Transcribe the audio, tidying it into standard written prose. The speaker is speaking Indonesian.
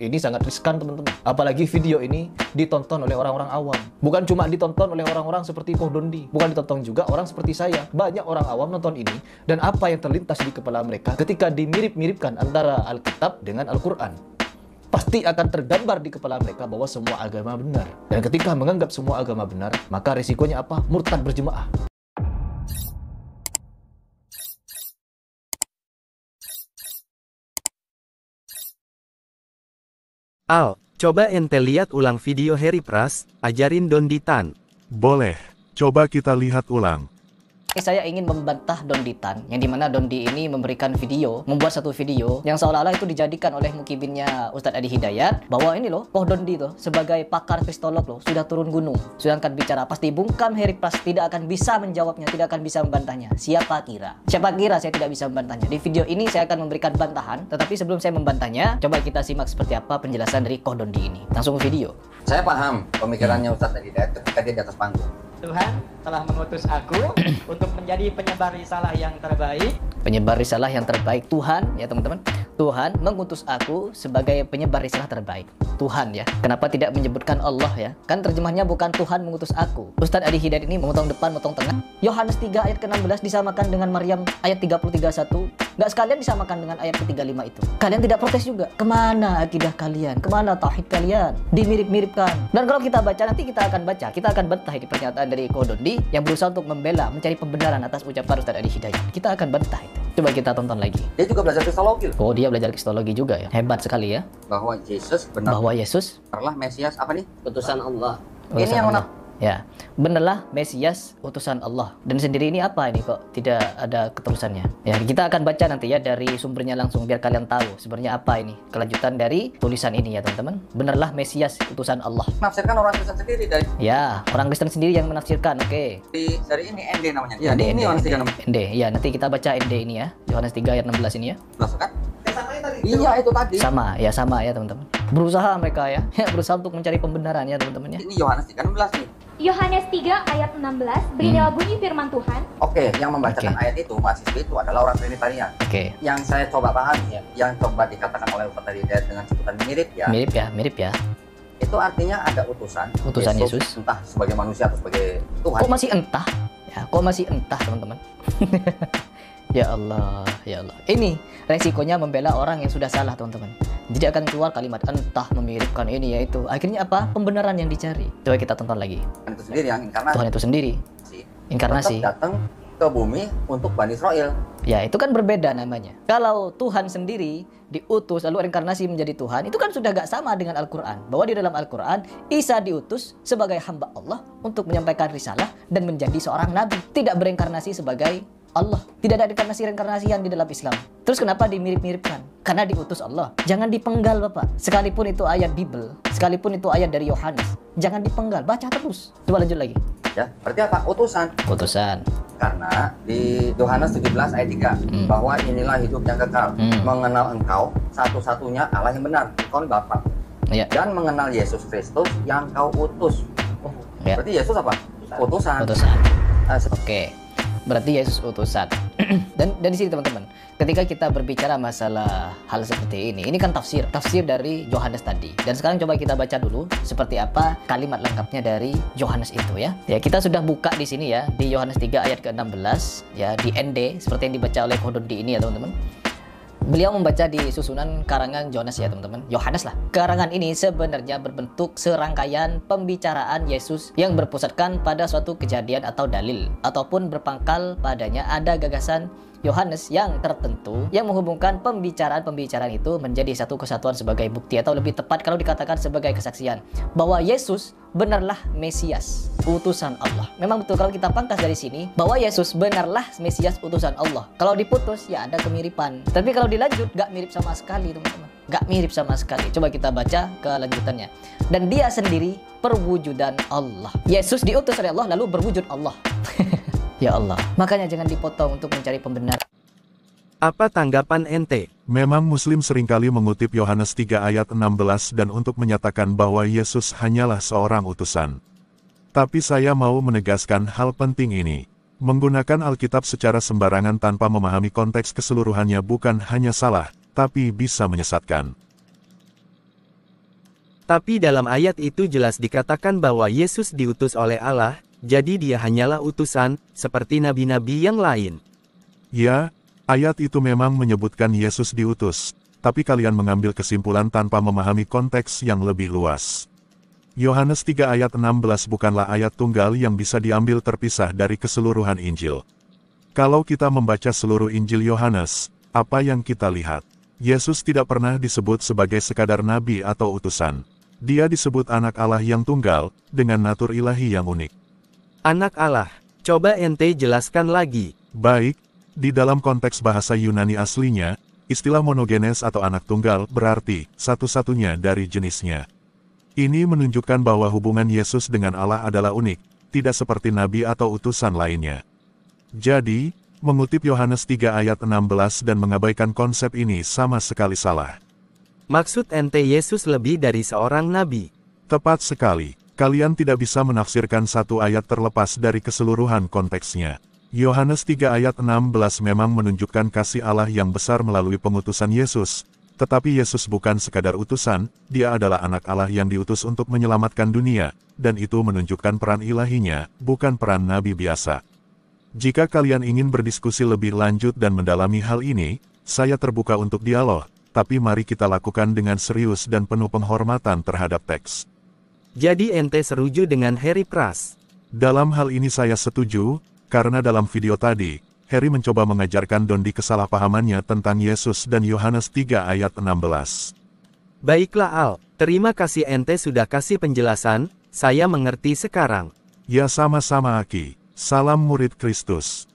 Ini sangat riskan teman-teman. Apalagi video ini ditonton oleh orang-orang awam. Bukan cuma ditonton oleh orang-orang seperti Koh Dondi, bukan ditonton juga orang seperti saya. Banyak orang awam nonton ini, dan apa yang terlintas di kepala mereka ketika dimirip-miripkan antara Alkitab dengan Al-Quran, pasti akan tergambar di kepala mereka bahwa semua agama benar. Dan ketika menganggap semua agama benar, maka risikonya apa? Murtad berjemaah. Al, coba ente lihat ulang video Harry Pras, ajarin Donditan. Boleh, coba kita lihat ulang. Saya ingin membantah Donditan, yang dimana Dondi ini memberikan video, membuat satu video yang seolah-olah itu dijadikan oleh mukibinnya Ustadz Adi Hidayat, bahwa ini loh, Koh Dondi tuh sebagai pakar kristolog loh, sudah turun gunung, sudah angkat bicara, pasti bungkam Harry Pras tidak akan bisa menjawabnya, tidak akan bisa membantahnya. Siapa kira saya tidak bisa membantahnya? Di video ini saya akan memberikan bantahan, tetapi sebelum saya membantahnya, coba kita simak seperti apa penjelasan dari Koh Dondi ini. Langsung ke video. Saya paham pemikirannya Ustadz Adi Hidayat ketika dia di atas panggung. Tuhan telah mengutus aku untuk menjadi penyebar risalah yang terbaik. Penyebar risalah yang terbaik, Tuhan ya teman-teman. Tuhan mengutus aku sebagai penyebar risalah terbaik. Tuhan ya. Kenapa tidak menyebutkan Allah ya? Kan terjemahnya bukan Tuhan mengutus aku. Ustadz Adi Hidayat ini memotong depan, memotong tengah. Yohanes 3 ayat ke-16 disamakan dengan Maryam ayat 30:31. Nggak sekalian disamakan dengan ayat ke-35 itu. Kalian tidak protes juga. Kemana akidah kalian? Kemana tauhid kalian? Dimirip-miripkan. Dan kalau kita baca, nanti kita akan bantah di pernyataan dari Koh Dondi yang berusaha untuk membela, mencari pembenaran atas ucapan Ustadz Adi Hidayat. Kita akan bantah itu. Coba kita tonton lagi. Dia juga belajar kristologi. Oh, dia belajar kristologi juga ya. Hebat sekali ya. Bahwa Yesus benar-benar Mesias apa nih? Utusan Allah. Ini yang mana? Ya, benarlah Mesias utusan Allah. Dan sendiri ini apa ini kok tidak ada keterusannya? Ya, kita akan baca nanti ya dari sumbernya langsung biar kalian tahu sebenarnya apa ini kelanjutan dari tulisan ini ya teman-teman. Benarlah Mesias utusan Allah. Menafsirkan orang Kristen sendiri dari. Ya, orang Kristen sendiri yang menafsirkan. Oke. Dari ini ND namanya. Ya, ini Yohanes 3 ND. Ya, nanti kita baca ND ini ya. Yohanes 3 ayat 16 ini ya. Masuk kan? Iya itu tadi. Sama ya teman-teman. Berusaha mereka ya. Berusaha untuk mencari pembenaran ya teman-teman ya. Ini Yohanes 3:16 nih. Yohanes 3 ayat 16, beginilah bunyi firman Tuhan. Oke, yang membacakan ayat itu, mahasiswa itu adalah orang Trinitarian. Oke. Yang saya coba pahami ya, yang coba dikatakan oleh Ustadz Adi Hidayat dengan sebutan mirip ya. Itu artinya ada utusan Yesus. Entah sebagai manusia atau sebagai Tuhan. Kok masih entah? Ya, kok masih entah teman-teman? Ya Allah, ya Allah. Ini resikonya membela orang yang sudah salah teman-teman. Jadi akan keluar kalimat entah, memiripkan ini yaitu. Akhirnya apa? Pembenaran yang dicari. Coba kita tonton lagi. Tuhan itu sendiri yang inkarnasi. Tuhan itu sendiri. Inkarnasi. Datang ke bumi untuk Bani Israel. Ya, itu kan berbeda namanya. Kalau Tuhan sendiri diutus lalu reinkarnasi menjadi Tuhan, itu kan sudah gak sama dengan Al-Quran. Bahwa di dalam Al-Quran, Isa diutus sebagai hamba Allah untuk menyampaikan risalah dan menjadi seorang nabi. Tidak bereinkarnasi sebagai Allah. Tidak ada reinkarnasi yang di dalam Islam. Terus kenapa dimirip-miripkan? Karena diutus Allah. Jangan dipenggal Bapak. Sekalipun itu ayat Bible, sekalipun itu ayat dari Yohanes, jangan dipenggal, baca terus. Coba lanjut lagi. Ya, berarti apa? Utusan. Karena di Yohanes 17 ayat 3 bahwa inilah hidup yang kekal, mengenal engkau satu-satunya Allah yang benar, engkau Bapa. Ya. Dan mengenal Yesus Kristus yang kau utus. Ya. Berarti Yesus apa? Utusan. Oke. Berarti Yesus utusan. dan di sini teman-teman, ketika kita berbicara masalah hal seperti ini kan tafsir dari Yohanes tadi. Dan sekarang coba kita baca dulu seperti apa kalimat lengkapnya dari Yohanes itu ya. Ya, kita sudah buka di sini ya di Yohanes 3 ayat ke-16 ya di ND seperti yang dibaca oleh Koh Dondi ini ya teman-teman. Beliau membaca di susunan karangan Yohanes ya teman-teman. Yohanes lah. Karangan ini sebenarnya berbentuk serangkaian pembicaraan Yesus yang berpusatkan pada suatu kejadian atau dalil, ataupun berpangkal padanya ada gagasan Yohanes yang tertentu yang menghubungkan pembicaraan-pembicaraan itu menjadi satu kesatuan sebagai bukti, atau lebih tepat kalau dikatakan sebagai kesaksian bahwa Yesus benarlah Mesias, utusan Allah. Memang betul kalau kita pangkas dari sini bahwa Yesus benarlah Mesias, utusan Allah. Kalau diputus ya ada kemiripan. Tapi kalau dilanjut gak mirip sama sekali teman-teman. Gak mirip sama sekali. Coba kita baca kelanjutannya. Dan dia sendiri perwujudan Allah. Yesus diutus oleh Allah lalu berwujud Allah. Ya Allah, makanya jangan dipotong untuk mencari pembenar. Apa tanggapan ente? Memang Muslim seringkali mengutip Yohanes 3 ayat 16 dan untuk menyatakan bahwa Yesus hanyalah seorang utusan. Tapi saya mau menegaskan hal penting ini. Menggunakan Alkitab secara sembarangan tanpa memahami konteks keseluruhannya bukan hanya salah, tapi bisa menyesatkan. Tapi dalam ayat itu jelas dikatakan bahwa Yesus diutus oleh Allah, jadi dia hanyalah utusan, seperti nabi-nabi yang lain. Ya, ayat itu memang menyebutkan Yesus diutus, tapi kalian mengambil kesimpulan tanpa memahami konteks yang lebih luas. Yohanes 3 ayat 16 bukanlah ayat tunggal yang bisa diambil terpisah dari keseluruhan Injil. Kalau kita membaca seluruh Injil Yohanes, apa yang kita lihat? Yesus tidak pernah disebut sebagai sekadar nabi atau utusan. Dia disebut anak Allah yang tunggal, dengan natur ilahi yang unik. Anak Allah, coba ente jelaskan lagi. Baik, di dalam konteks bahasa Yunani aslinya, istilah monogenes atau anak tunggal berarti satu-satunya dari jenisnya. Ini menunjukkan bahwa hubungan Yesus dengan Allah adalah unik, tidak seperti nabi atau utusan lainnya. Jadi, mengutip Yohanes 3 ayat 16 dan mengabaikan konsep ini sama sekali salah. Maksud ente Yesus lebih dari seorang nabi? Tepat sekali, kalian tidak bisa menafsirkan satu ayat terlepas dari keseluruhan konteksnya. Yohanes 3 ayat 16 memang menunjukkan kasih Allah yang besar melalui pengutusan Yesus, tetapi Yesus bukan sekadar utusan, dia adalah anak Allah yang diutus untuk menyelamatkan dunia, dan itu menunjukkan peran ilahinya, bukan peran nabi biasa. Jika kalian ingin berdiskusi lebih lanjut dan mendalami hal ini, saya terbuka untuk dialog, tapi mari kita lakukan dengan serius dan penuh penghormatan terhadap teks. Jadi ente setuju dengan Harry Pras? Dalam hal ini saya setuju, karena dalam video tadi, Harry mencoba mengajarkan Dondi kesalahpahamannya tentang Yesus dan Yohanes 3 ayat 16. Baiklah Al, terima kasih ente sudah kasih penjelasan, saya mengerti sekarang. Ya sama-sama Aki, salam murid Kristus.